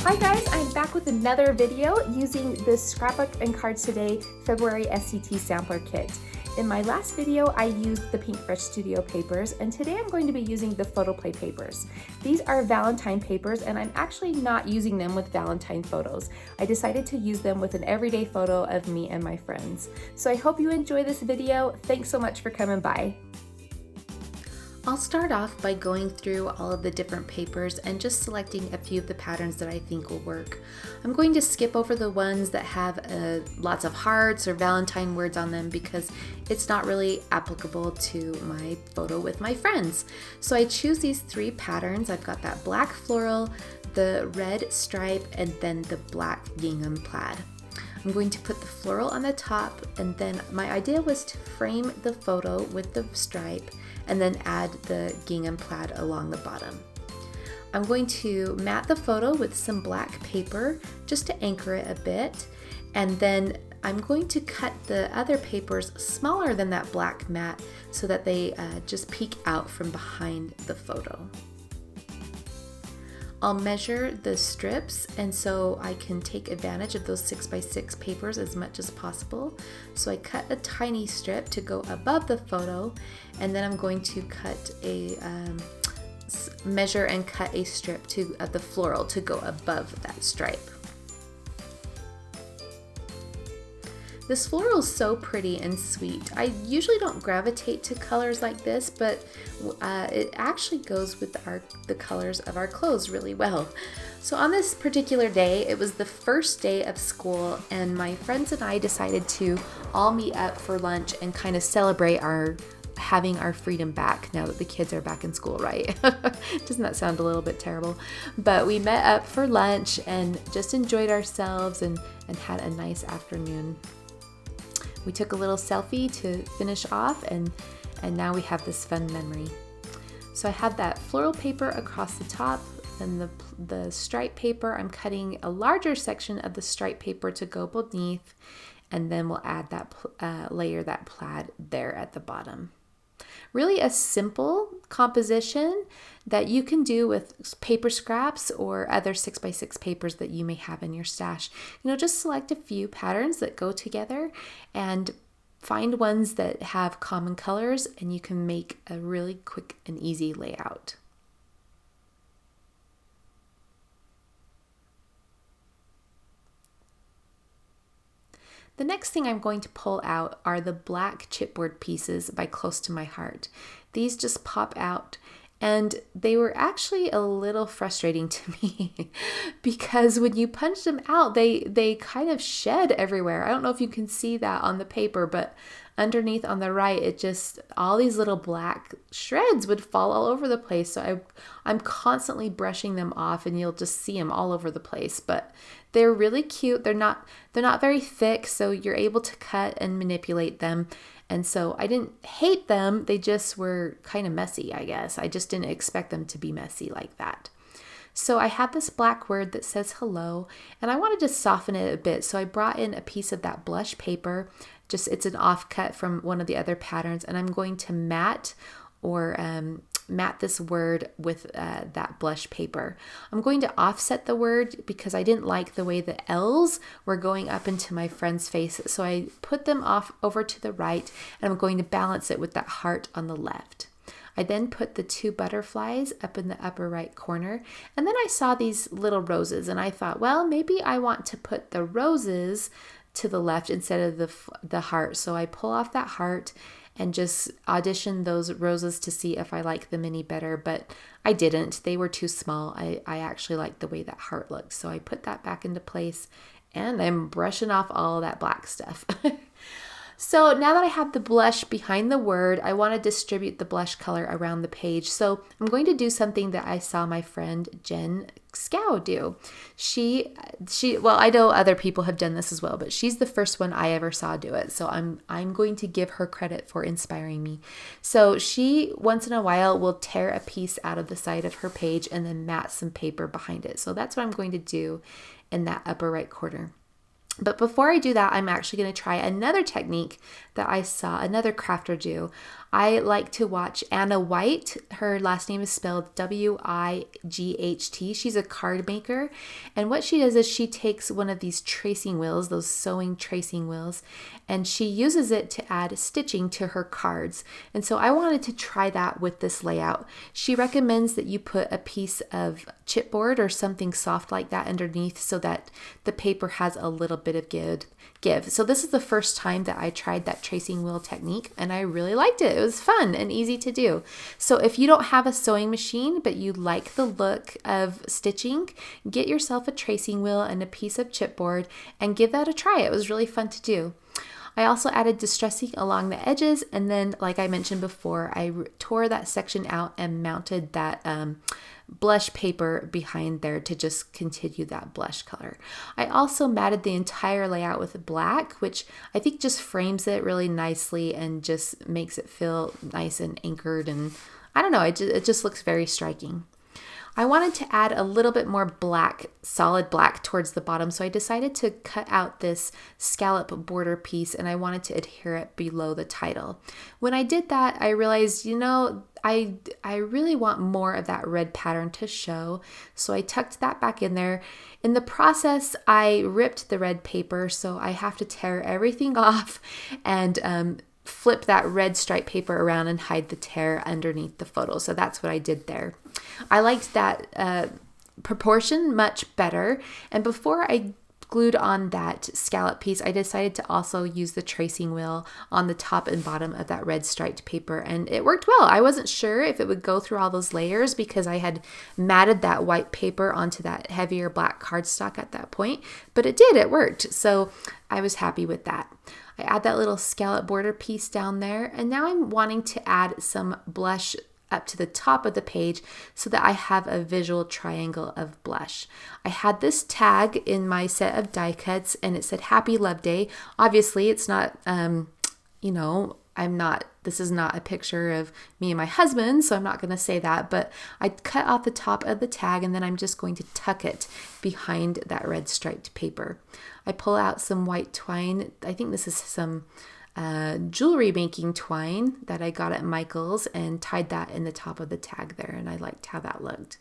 Hi guys, I'm back with another video using the Scrapbook and Cards Today February SCT Sampler Kit. In my last video, I used the Pink Fresh Studio papers, and today I'm going to be using the PhotoPlay papers. These are Valentine papers, and I'm actually not using them with Valentine photos. I decided to use them with an everyday photo of me and my friends. So I hope you enjoy this video. Thanks so much for coming by. I'll start off by going through all of the different papers and just selecting a few of the patterns that I think will work. I'm going to skip over the ones that have lots of hearts or Valentine words on them because it's not really applicable to my photo with my friends. So I choose these three patterns. I've got that black floral, the red stripe, and then the black gingham plaid. I'm going to put the floral on the top, and then my idea was to frame the photo with the stripe and then add the gingham plaid along the bottom. I'm going to mat the photo with some black paper just to anchor it a bit, and then I'm going to cut the other papers smaller than that black mat so that they just peek out from behind the photo. I'll measure the strips, and so I can take advantage of those 6x6 papers as much as possible. So I cut a tiny strip to go above the photo, and then I'm going to cut measure and cut a strip to the floral to go above that stripe. This floral is so pretty and sweet. I usually don't gravitate to colors like this, but it actually goes with the colors of our clothes really well. So on this particular day, it was the first day of school, and my friends and I decided to all meet up for lunch and kind of celebrate having our freedom back now that the kids are back in school, right? Doesn't that sound a little bit terrible? But we met up for lunch and just enjoyed ourselves and had a nice afternoon. We took a little selfie to finish off, and now we have this fun memory. So I have that floral paper across the top, and the stripe paper, I'm cutting a larger section of the stripe paper to go beneath, and then we'll add that layer, that plaid there at the bottom. Really a simple composition that you can do with paper scraps or other 6x6 papers that you may have in your stash. Just select a few patterns that go together and find ones that have common colors, and you can make a really quick and easy layout. The next thing I'm going to pull out are the black chipboard pieces by Close to My Heart. These just pop out, and they were actually a little frustrating to me because when you punch them out, they kind of shed everywhere. I don't know if you can see that on the paper, but underneath on the right, all these little black shreds would fall all over the place. So I'm constantly brushing them off, and you'll just see them all over the place. But they're really cute. They're not very thick, so you're able to cut and manipulate them. And so I didn't hate them. They just were kind of messy, I guess. I just didn't expect them to be messy like that. So I have this black word that says hello, and I wanted to soften it a bit. So I brought in a piece of that blush paper. It's an offcut from one of the other patterns, and I'm going to mat this word with that blush paper. I'm going to offset the word because I didn't like the way the L's were going up into my friend's face. So I put them off over to the right, and I'm going to balance it with that heart on the left. I then put the two butterflies up in the upper right corner, and then I saw these little roses, and I thought, well, maybe I want to put the roses to the left instead of the heart. So I pull off that heart and just audition those roses to see if I like them any better, but I didn't. They were too small. I actually liked the way that heart looked. So I put that back into place, and I'm brushing off all that black stuff. So now that I have the blush behind the word, I want to distribute the blush color around the page. So I'm going to do something that I saw my friend Jen Scow do. Well, I know other people have done this as well, but she's the first one I ever saw do it. So I'm going to give her credit for inspiring me. So she once in a while will tear a piece out of the side of her page and then mat some paper behind it. So that's what I'm going to do in that upper right corner. But before I do that, I'm actually going to try another technique that I saw another crafter do. I like to watch Anna White. Her last name is spelled Wight. She's a card maker. And what she does is she takes one of these tracing wheels, those sewing tracing wheels, and she uses it to add stitching to her cards. And so I wanted to try that with this layout. She recommends that you put a piece of chipboard or something soft like that underneath so that the paper has a little bit of give. So this is the first time that I tried that tracing wheel technique, and I really liked it. It was fun and easy to do. So if you don't have a sewing machine, but you like the look of stitching, get yourself a tracing wheel and a piece of chipboard and give that a try. It was really fun to do. I also added distressing along the edges, and then, like I mentioned before, I tore that section out and mounted that blush paper behind there to just continue that blush color. I also matted the entire layout with black, which I think just frames it really nicely and just makes it feel nice and anchored, and I don't know, it just looks very striking. I wanted to add a little bit more black, solid black towards the bottom, so I decided to cut out this scallop border piece, and I wanted to adhere it below the title. When I did that, I realized, I really want more of that red pattern to show, so I tucked that back in there. In the process, I ripped the red paper, so I have to tear everything off and flip that red striped paper around and hide the tear underneath the photo. So that's what I did there. I liked that proportion much better. And before I glued on that scallop piece, I decided to also use the tracing wheel on the top and bottom of that red striped paper, and it worked well. I wasn't sure if it would go through all those layers because I had matted that white paper onto that heavier black cardstock at that point, but it did, it worked. So I was happy with that. I add that little scallop border piece down there, and now I'm wanting to add some blush up to the top of the page so that I have a visual triangle of blush. I had this tag in my set of die cuts, and it said Happy Love Day. Obviously, it's not, this is not a picture of me and my husband, so I'm not going to say that, but I cut off the top of the tag, and then I'm just going to tuck it behind that red striped paper. I pull out some white twine. I think this is some jewelry making twine that I got at Michael's, and tied that in the top of the tag there, and I liked how that looked.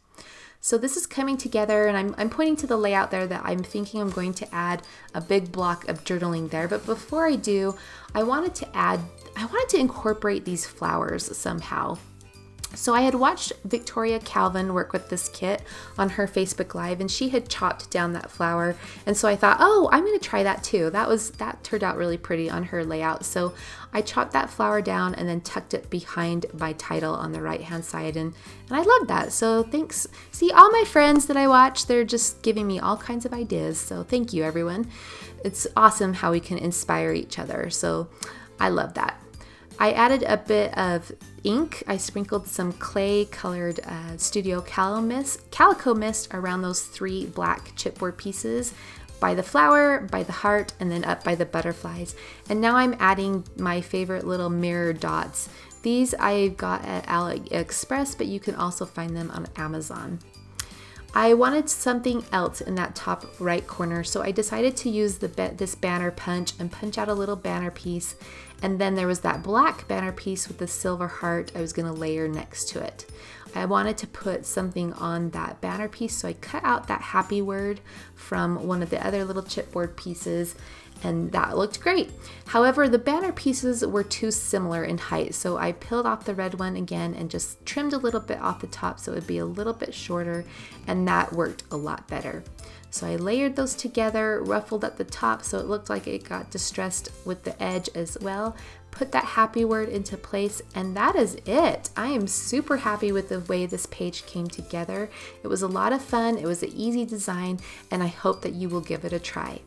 So this is coming together, and I'm pointing to the layout there that I'm thinking I'm going to add a big block of journaling there. But before I do, I wanted to incorporate these flowers somehow. So I had watched Victoria Calvin work with this kit on her Facebook Live, and she had chopped down that flower. And so I thought, oh, I'm going to try that too. That turned out really pretty on her layout. So I chopped that flower down and then tucked it behind my title on the right-hand side. And I love that. So thanks. See, all my friends that I watch, they're just giving me all kinds of ideas. So thank you, everyone. It's awesome how we can inspire each other. So I love that. I added a bit of ink. I sprinkled some clay colored Studio Calico Mist around those 3 black chipboard pieces, by the flower, by the heart, and then up by the butterflies. And now I'm adding my favorite little mirror dots. These I got at AliExpress, but you can also find them on Amazon. I wanted something else in that top right corner, so I decided to use this banner punch and punch out a little banner piece. And then there was that black banner piece with the silver heart I was going to layer next to it. I wanted to put something on that banner piece, so I cut out that happy word from one of the other little chipboard pieces, and that looked great. However, the banner pieces were too similar in height, so I peeled off the red one again and just trimmed a little bit off the top so it would be a little bit shorter, and that worked a lot better. So I layered those together, ruffled at the top so it looked like it got distressed with the edge as well, put that happy word into place, and that is it. I am super happy with the way this page came together. It was a lot of fun, it was an easy design, and I hope that you will give it a try.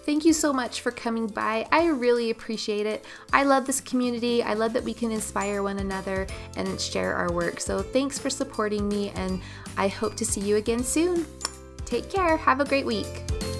Thank you so much for coming by. I really appreciate it. I love this community. I love that we can inspire one another and share our work. So thanks for supporting me, and I hope to see you again soon. Take care. Have a great week.